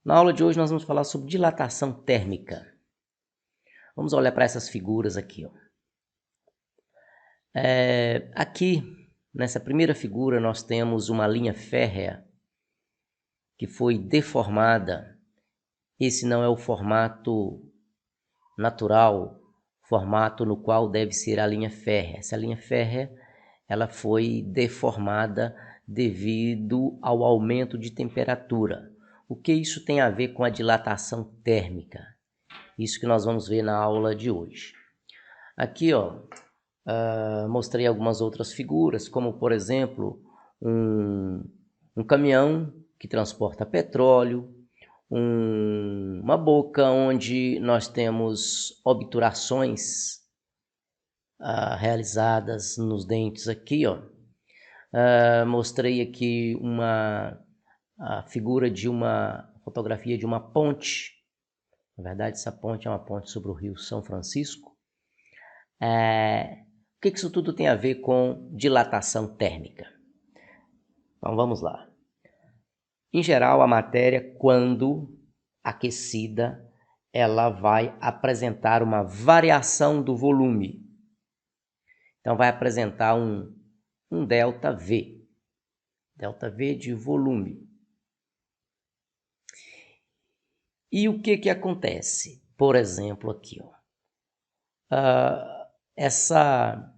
Na aula de hoje nós vamos falar sobre dilatação térmica. Vamos olhar para essas figuras aqui. Aqui, nessa primeira figura, nós temos uma linha férrea que foi deformada. Esse não é o formato natural, formato no qual deve ser a linha férrea. Essa linha férrea ela foi deformada devido ao aumento de temperatura. O que isso tem a ver com a dilatação térmica? Isso que nós vamos ver na aula de hoje. Aqui, mostrei algumas outras figuras, como por exemplo, um caminhão que transporta petróleo, uma boca onde nós temos obturações realizadas nos dentes aqui, mostrei aqui a figura de uma fotografia de uma ponte. Na verdade, essa ponte é uma ponte sobre o Rio São Francisco. O que isso tudo tem a ver com dilatação térmica? Então vamos lá. Em geral, a matéria, quando aquecida, ela vai apresentar uma variação do volume. Então vai apresentar um ΔV. ΔV de volume. E o que acontece? Por exemplo, aqui, essa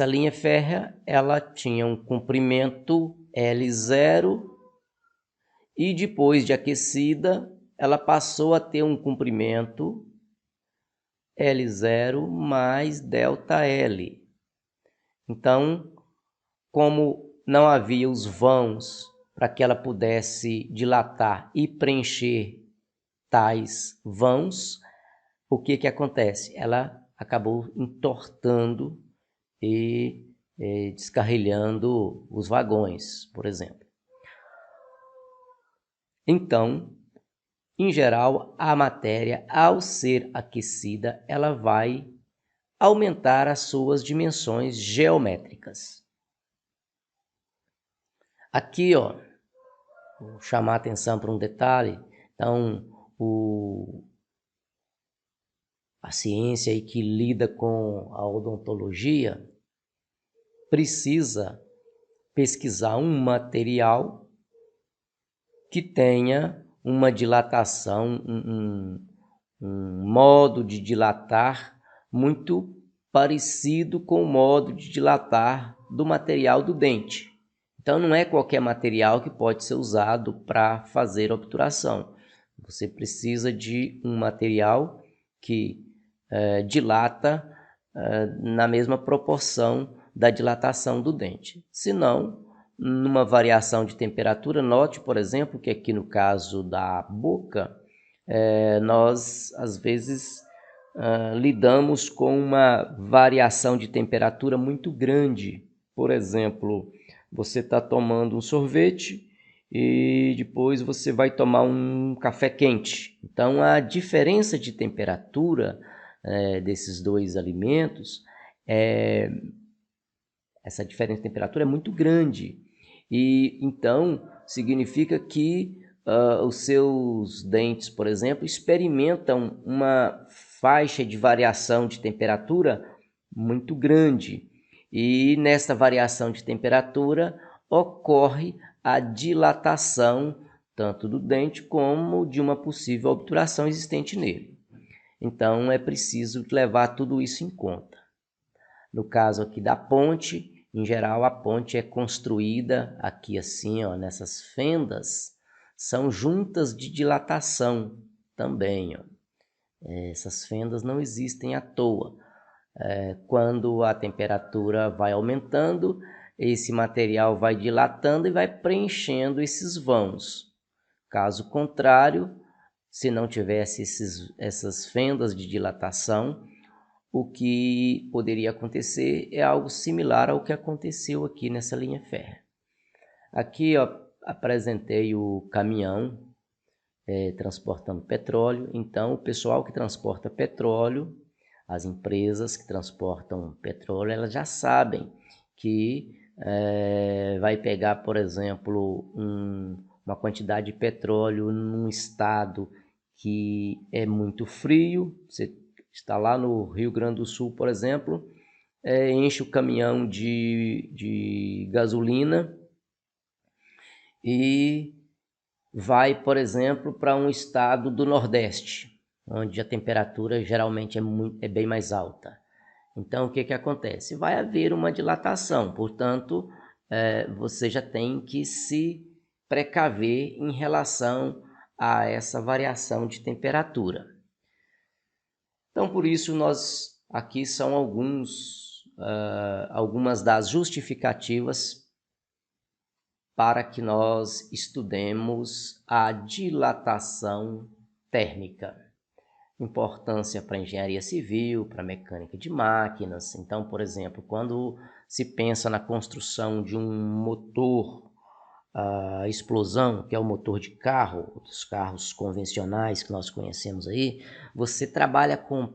linha férrea, ela tinha um comprimento L0 e depois de aquecida, ela passou a ter um comprimento L0 mais ΔL. Então, como não havia os vãos para que ela pudesse dilatar e preencher tais vãos, o que acontece? Ela acabou entortando e descarrilhando os vagões, por exemplo. Então, em geral, a matéria, ao ser aquecida, ela vai aumentar as suas dimensões geométricas. Aqui, vou chamar a atenção para um detalhe. Então, a ciência aí que lida com a odontologia precisa pesquisar um material que tenha uma dilatação, um modo de dilatar muito parecido com o modo de dilatar do material do dente. Então não é qualquer material que pode ser usado para fazer obturação. Você precisa de um material que dilata na mesma proporção da dilatação do dente. Senão, numa variação de temperatura, note, por exemplo, que aqui no caso da boca, nós às vezes lidamos com uma variação de temperatura muito grande. Por exemplo, você está tomando um sorvete e depois você vai tomar um café quente. Então, a diferença de temperatura desses dois alimentos, essa diferença de temperatura é muito grande. E então significa que os seus dentes, por exemplo, experimentam uma faixa de variação de temperatura muito grande. E nesta variação de temperatura ocorre a dilatação tanto do dente como de uma possível obturação existente nele. Então é preciso levar tudo isso em conta. No caso aqui da ponte, em geral a ponte é construída aqui assim, nessas fendas, são juntas de dilatação também. Essas fendas não existem à toa. Quando a temperatura vai aumentando, esse material vai dilatando e vai preenchendo esses vãos. Caso contrário, se não tivesse essas fendas de dilatação, o que poderia acontecer é algo similar ao que aconteceu aqui nessa linha férrea. Aqui apresentei o caminhão transportando petróleo. Então, o pessoal que transporta petróleo, as empresas que transportam petróleo, elas já sabem que vai pegar, por exemplo, uma quantidade de petróleo num estado que é muito frio. Você está lá no Rio Grande do Sul, por exemplo, enche o caminhão de gasolina e vai, por exemplo, para um estado do Nordeste, onde a temperatura geralmente é bem mais alta. Então, o que acontece? Vai haver uma dilatação, portanto, você já tem que se precaver em relação a essa variação de temperatura. Então, por isso, nós aqui são algumas das justificativas para que nós estudemos a dilatação térmica. Importância para a engenharia civil, para a mecânica de máquinas. Então, por exemplo, quando se pensa na construção de um motor a explosão, que é o motor de carro, dos carros convencionais que nós conhecemos aí, você trabalha com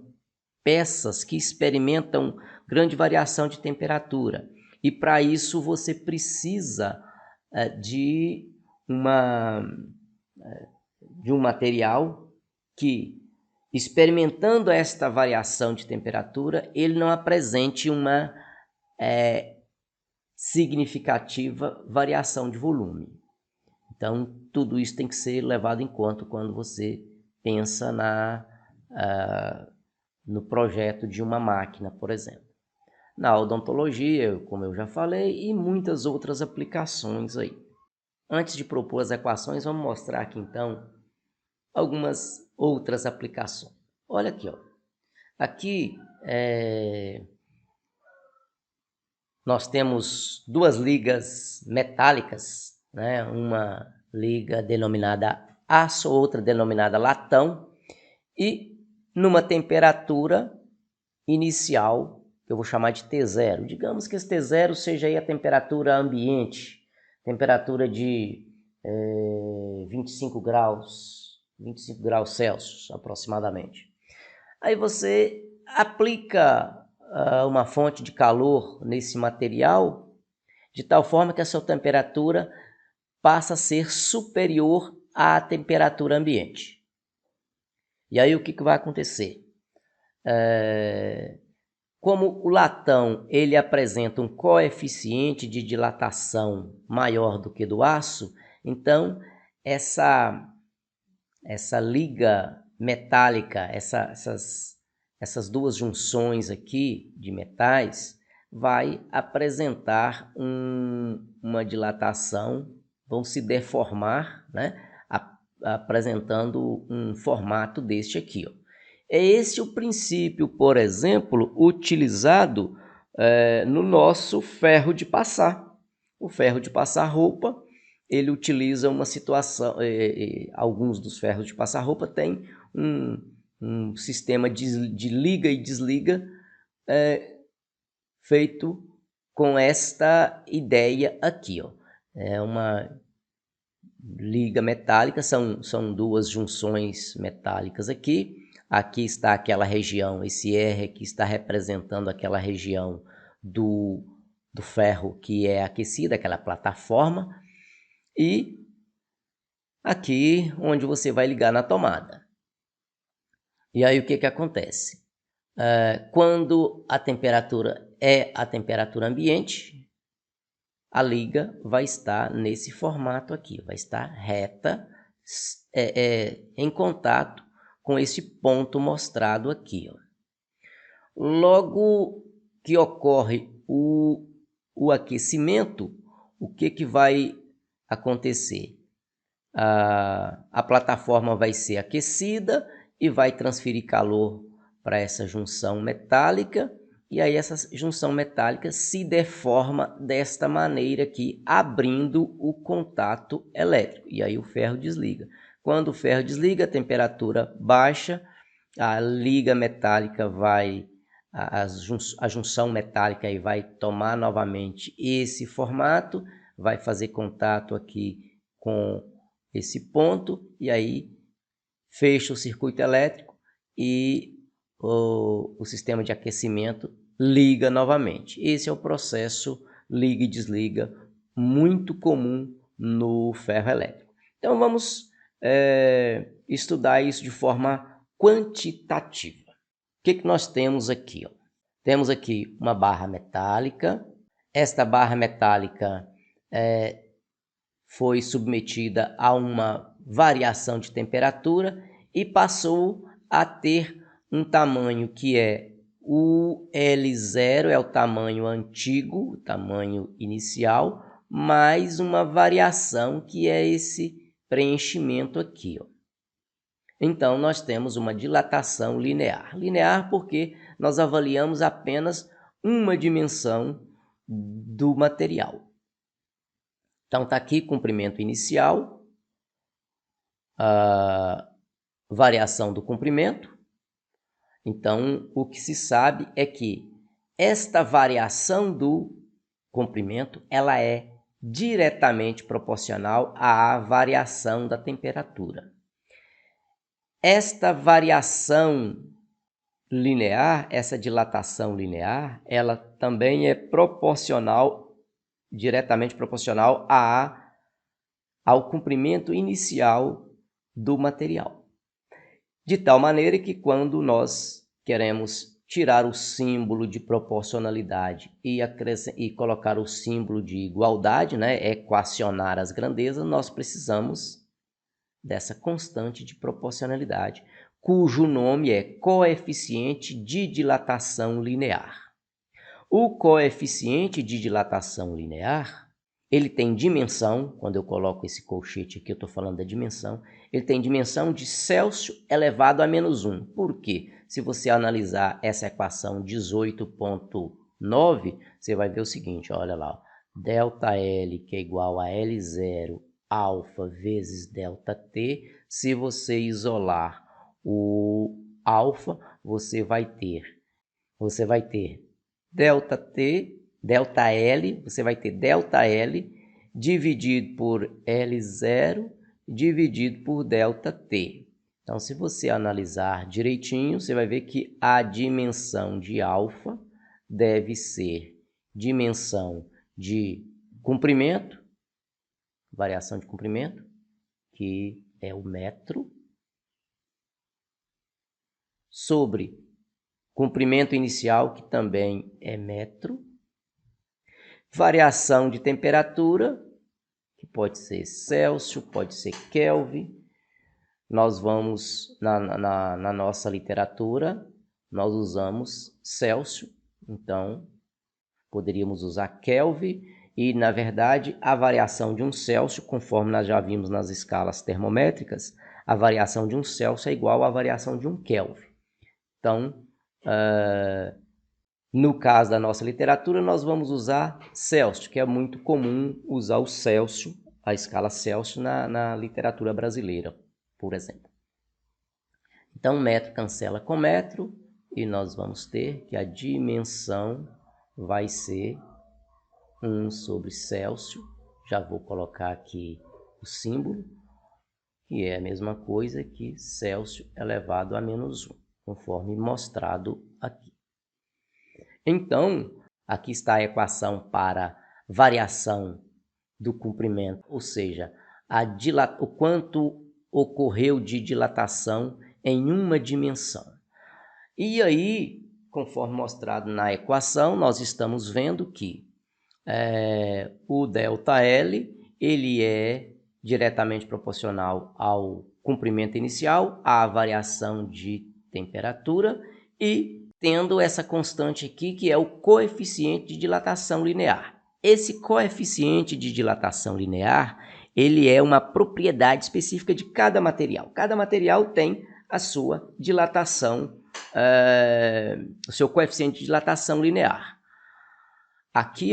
peças que experimentam grande variação de temperatura. E para isso você precisa de um material que, experimentando esta variação de temperatura, ele não apresente uma significativa variação de volume. Então, tudo isso tem que ser levado em conta quando você pensa no projeto de uma máquina, por exemplo. Na odontologia, como eu já falei, e muitas outras aplicações aí. Antes de propor as equações, vamos mostrar aqui então algumas outras aplicações. Olha aqui, ó. Aqui nós temos duas ligas metálicas, né? Uma liga denominada aço, outra denominada latão, e numa temperatura inicial, que eu vou chamar de T0. Digamos que esse T0 seja aí a temperatura ambiente, temperatura de 25 graus Celsius aproximadamente. Aí você aplica uma fonte de calor nesse material, de tal forma que a sua temperatura passa a ser superior à temperatura ambiente. E aí o que vai acontecer? Como o latão ele apresenta um coeficiente de dilatação maior do que do aço, então essa liga metálica, essas duas junções aqui de metais, vai apresentar uma dilatação, vão se deformar, né? Apresentando um formato deste aqui, ó. É esse o princípio, por exemplo, utilizado no nosso ferro de passar. O ferro de passar roupa, ele utiliza uma situação, alguns dos ferros de passar roupa têm um sistema de liga e desliga feito com esta ideia aqui, ó. É uma liga metálica, são duas junções metálicas aqui. Aqui está aquela região, esse R aqui está representando aquela região do ferro que é aquecida, aquela plataforma. E aqui onde você vai ligar na tomada. E aí o que acontece? Quando a temperatura é a temperatura ambiente, a liga vai estar nesse formato aqui, vai estar reta em contato com esse ponto mostrado aqui, ó. Logo que ocorre o aquecimento, o que vai acontecer? A plataforma vai ser aquecida e vai transferir calor para essa junção metálica, e aí essa junção metálica se deforma desta maneira aqui, abrindo o contato elétrico, e aí o ferro desliga. Quando o ferro desliga, a temperatura baixa, a liga metálica vai, a junção metálica aí vai tomar novamente esse formato, vai fazer contato aqui com esse ponto, e aí fecha o circuito elétrico e o sistema de aquecimento liga novamente. Esse é o processo liga e desliga muito comum no ferro elétrico. Então vamos estudar isso de forma quantitativa. O que nós temos aqui? Temos aqui uma barra metálica. Esta barra metálica foi submetida a uma variação de temperatura e passou a ter um tamanho que é o L0, é o tamanho antigo, o tamanho inicial, mais uma variação que é esse preenchimento aqui. Então, nós temos uma dilatação linear. Linear porque nós avaliamos apenas uma dimensão do material. Então, está aqui comprimento inicial, a variação do comprimento. Então, o que se sabe é que esta variação do comprimento ela é diretamente proporcional à variação da temperatura. Esta variação linear, essa dilatação linear, ela também é diretamente proporcional ao comprimento inicial do material. De tal maneira que quando nós queremos tirar o símbolo de proporcionalidade e colocar o símbolo de igualdade, equacionar as grandezas, nós precisamos dessa constante de proporcionalidade, cujo nome é coeficiente de dilatação linear. O coeficiente de dilatação linear, ele tem dimensão, quando eu coloco esse colchete aqui, eu estou falando da dimensão, ele tem dimensão de Celsius elevado a menos 1. Por quê? Se você analisar essa equação 18.9, você vai ver o seguinte, olha lá, ΔL, que é igual a L0 alfa vezes ΔT. Se você isolar o alfa, você vai ter ΔT, ΔL, você vai ter ΔL dividido por L0 dividido por ΔT. Então, se você analisar direitinho, você vai ver que a dimensão de alfa deve ser dimensão de comprimento, variação de comprimento, que é o metro, sobre comprimento inicial, que também é metro, variação de temperatura, que pode ser Celsius, pode ser Kelvin. Nós vamos, na nossa literatura, nós usamos Celsius, então poderíamos usar Kelvin, e na verdade a variação de 1 Celsius, conforme nós já vimos nas escalas termométricas, a variação de 1 Celsius é igual à variação de 1 Kelvin. Então, no caso da nossa literatura, nós vamos usar Celsius, que é muito comum usar o Celsius, a escala Celsius, na literatura brasileira, por exemplo. Então, metro cancela com metro, e nós vamos ter que a dimensão vai ser 1 sobre Celsius. Já vou colocar aqui o símbolo, que é a mesma coisa que Celsius elevado a menos 1, conforme mostrado aqui. Então, aqui está a equação para variação do comprimento, ou seja, o quanto ocorreu de dilatação em uma dimensão. E aí, conforme mostrado na equação, nós estamos vendo que o ΔL ele é diretamente proporcional ao comprimento inicial, à variação de temperatura e tendo essa constante aqui que é o coeficiente de dilatação linear. Esse coeficiente de dilatação linear, ele é uma propriedade específica de cada material. Cada material tem a sua dilatação, o seu coeficiente de dilatação linear. Aqui,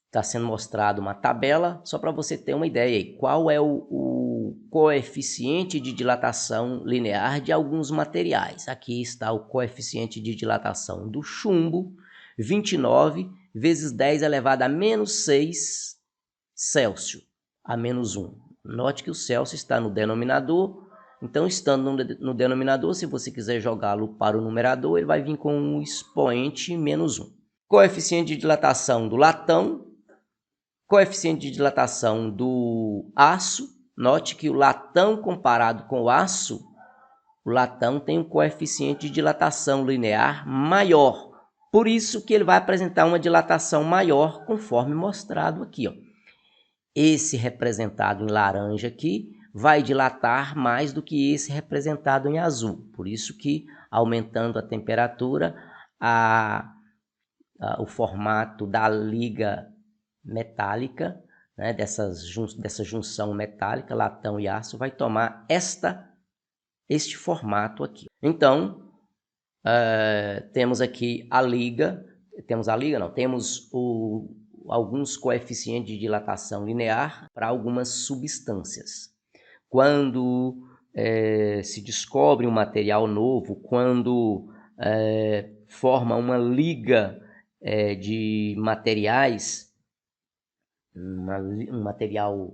está sendo mostrado uma tabela, só para você ter uma ideia aí, qual é o coeficiente de dilatação linear de alguns materiais. Aqui está o coeficiente de dilatação do chumbo, 29 vezes 10 elevado a menos 6 Celsius, a menos 1. Note que o Celsius está no denominador, então estando no denominador, se você quiser jogá-lo para o numerador, ele vai vir com um expoente menos 1. Coeficiente de dilatação do latão, coeficiente de dilatação do aço note que o latão comparado com o aço, o latão tem um coeficiente de dilatação linear maior. Por isso que ele vai apresentar uma dilatação maior, conforme mostrado aqui, ó. Esse representado em laranja aqui vai dilatar mais do que esse representado em azul. Por isso que, aumentando a temperatura, o formato da liga metálica, né, dessa junção metálica, latão e aço, vai tomar este formato aqui. Então, temos aqui temos alguns coeficientes de dilatação linear para algumas substâncias. Quando se descobre um material novo, quando forma uma liga de materiais, um material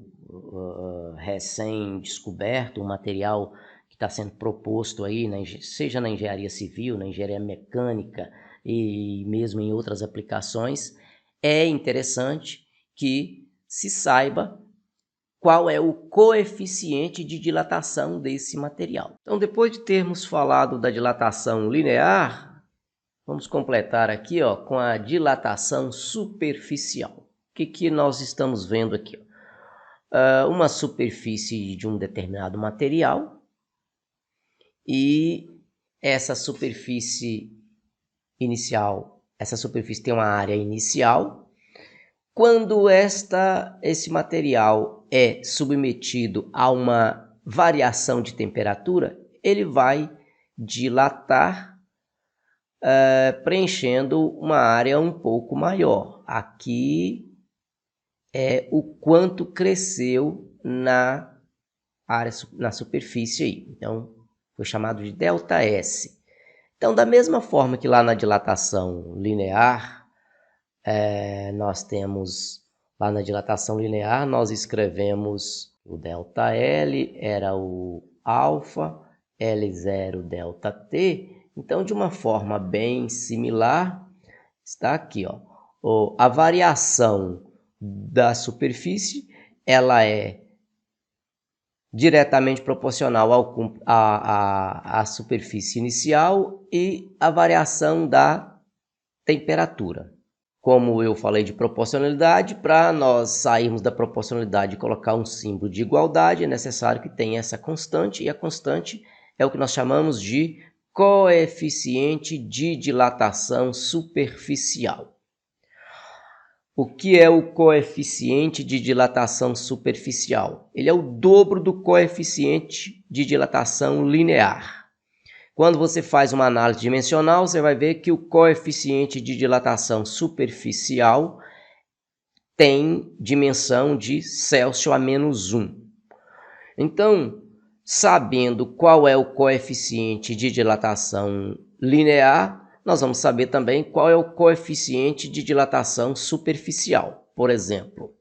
recém-descoberto, um material que está sendo proposto aí, seja na engenharia civil, na engenharia mecânica e mesmo em outras aplicações, é interessante que se saiba qual é o coeficiente de dilatação desse material. Então, depois de termos falado da dilatação linear, vamos completar aqui, ó, com a dilatação superficial. O que nós estamos vendo aqui? Uma superfície de um determinado material, e essa superfície tem uma área inicial. Quando esse material é submetido a uma variação de temperatura, ele vai dilatar, preenchendo uma área um pouco maior. Aqui é o quanto cresceu na superfície aí. Então, foi chamado de ΔS. Então, da mesma forma que lá na dilatação linear, nós temos lá na dilatação linear, nós escrevemos o ΔL, era o alfa, L0 ΔT. Então, de uma forma bem similar, está aqui, ó, a variação da superfície, ela é diretamente proporcional à superfície inicial e a variação da temperatura. Como eu falei de proporcionalidade, para nós sairmos da proporcionalidade e colocar um símbolo de igualdade, é necessário que tenha essa constante, e a constante é o que nós chamamos de coeficiente de dilatação superficial. O que é o coeficiente de dilatação superficial? Ele é o dobro do coeficiente de dilatação linear. Quando você faz uma análise dimensional, você vai ver que o coeficiente de dilatação superficial tem dimensão de Celsius a menos 1. Então, sabendo qual é o coeficiente de dilatação linear, nós vamos saber também qual é o coeficiente de dilatação superficial. Por exemplo,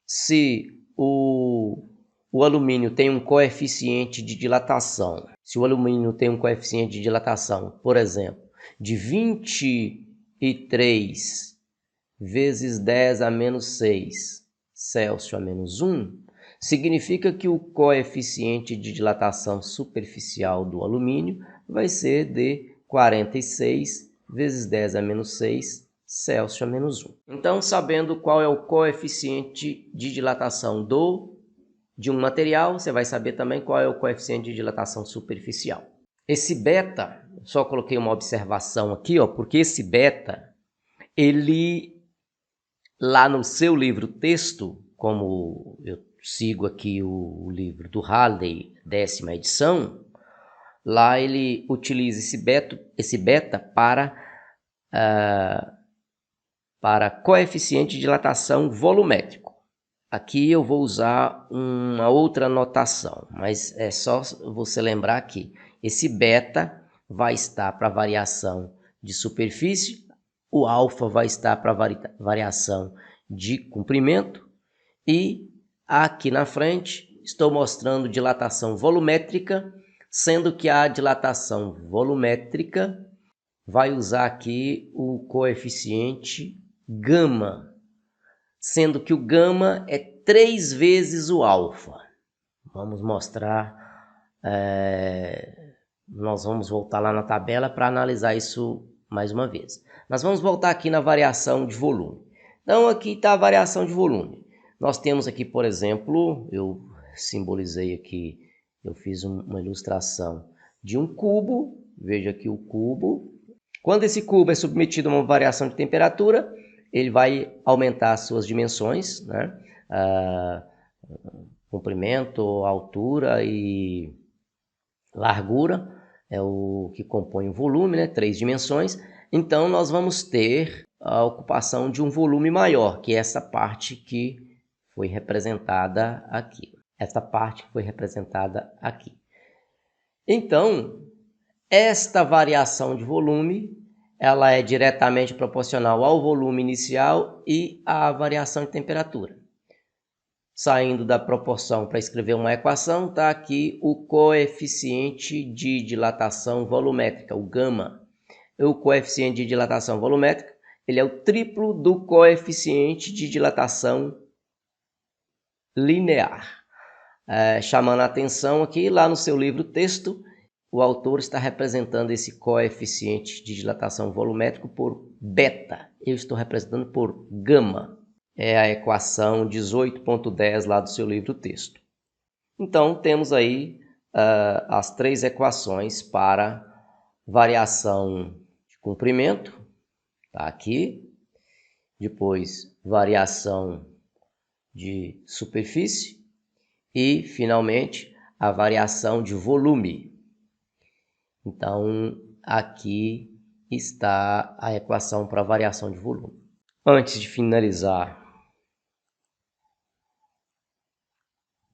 se o alumínio tem um coeficiente de dilatação, por exemplo, de 23 vezes 10 a menos 6 Celsius a menos 1, significa que o coeficiente de dilatação superficial do alumínio vai ser de 46 vezes 10 a menos 6 Celsius a menos 1. Então, sabendo qual é o coeficiente de dilatação de um material, você vai saber também qual é o coeficiente de dilatação superficial. Esse beta, só coloquei uma observação aqui, ó, porque esse beta, ele, lá no seu livro texto, como eu sigo aqui o livro do Halliday, 10ª edição, lá ele utiliza esse beta para coeficiente de dilatação volumétrico. Aqui eu vou usar uma outra notação, mas é só você lembrar que esse beta vai estar para variação de superfície, o alfa vai estar para variação de comprimento, e aqui na frente estou mostrando dilatação volumétrica, sendo que a dilatação volumétrica vai usar aqui o coeficiente gama, sendo que o gama é 3 vezes o alfa. Vamos mostrar, nós vamos voltar lá na tabela para analisar isso mais uma vez. Nós vamos voltar aqui na variação de volume. Então aqui está a variação de volume. Nós temos aqui, por exemplo, eu simbolizei aqui, eu fiz uma ilustração de um cubo. Veja aqui o cubo. Quando esse cubo é submetido a uma variação de temperatura, ele vai aumentar as suas dimensões, né? Comprimento, altura e largura é o que compõe o volume, né? 3 dimensões. Então nós vamos ter a ocupação de um volume maior, que é essa parte que foi representada aqui. Essa parte que foi representada aqui. Então, esta variação de volume, ela é diretamente proporcional ao volume inicial e à variação de temperatura. Saindo da proporção para escrever uma equação, está aqui o coeficiente de dilatação volumétrica, o gama. O coeficiente de dilatação volumétrica, ele é o triplo do coeficiente de dilatação linear. Chamando a atenção aqui, lá no seu livro texto, o autor está representando esse coeficiente de dilatação volumétrico por beta. Eu estou representando por gama. É a equação 18.10 lá do seu livro texto. Então, temos aí as 3 equações para variação de comprimento, tá aqui. Depois, variação de superfície e, finalmente, a variação de volume. Então, aqui está a equação para variação de volume. Antes de finalizar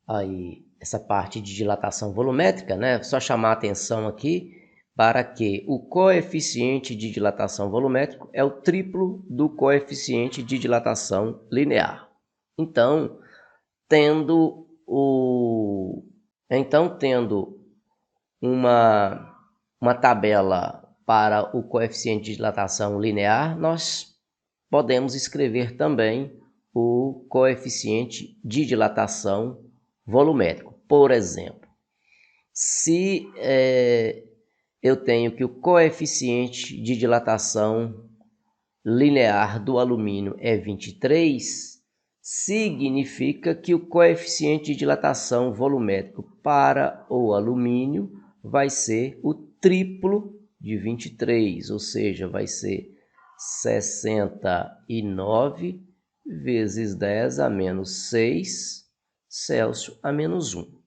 aí essa parte de dilatação volumétrica, né? Só chamar a atenção aqui para que o coeficiente de dilatação volumétrico é o triplo do coeficiente de dilatação linear. Então, tendo uma tabela para o coeficiente de dilatação linear, nós podemos escrever também o coeficiente de dilatação volumétrico. Por exemplo, se eu tenho que o coeficiente de dilatação linear do alumínio é 23, significa que o coeficiente de dilatação volumétrico para o alumínio vai ser o triplo de 23, ou seja, vai ser 69 vezes 10 a menos 6 Celsius a menos 1.